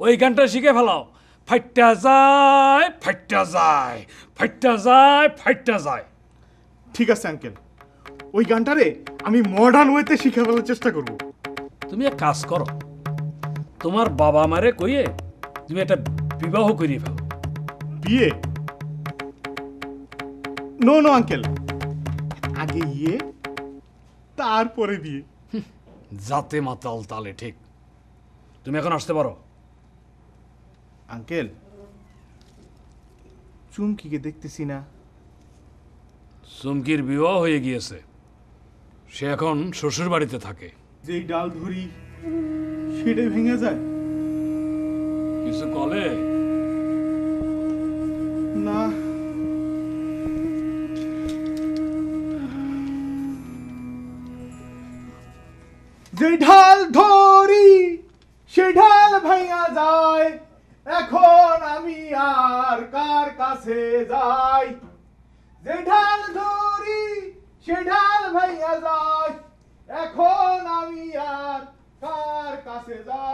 ওই গানটা শিখে ফেলাও। ফাইটটা যায় ফাইটটা যায় ফাইটটা যায় ফাইটটা যায়। ঠিক আছে আঙ্কেল, ওই গানটারে আমি মডার্ন ওয়েতে শিখে ফেলার চেষ্টা করব। তুমি এক কাজ করো, তোমার বাবা মারে কইয়ে তুমি একটা বিবাহ করিয়ে ফেলো। বিয়ে? নো নো আঙ্কেল, আগে ইয়ে তারপরে বিয়ে। যাতে মাতাল তালে ঠিক। তুমি এখন আসতে পারো। আঙ্কেল, চুমকিকে দেখতেছি না। চুমকির বিবাহ হয়ে গিয়েছে, সে এখন শ্বশুর বাড়িতে থাকে। যেই ডাল ধরি সেটাই ভেঙে যায়। কিছু কলে না, যে ঢাল ধরি সে ঢাল ভাঙা যায়, এখন আমি আর কার কাছে যাই? যে ঢাল ধরি সে ঢাল ভাঙা যায়, এখন আমি আর কার কাছে যাই?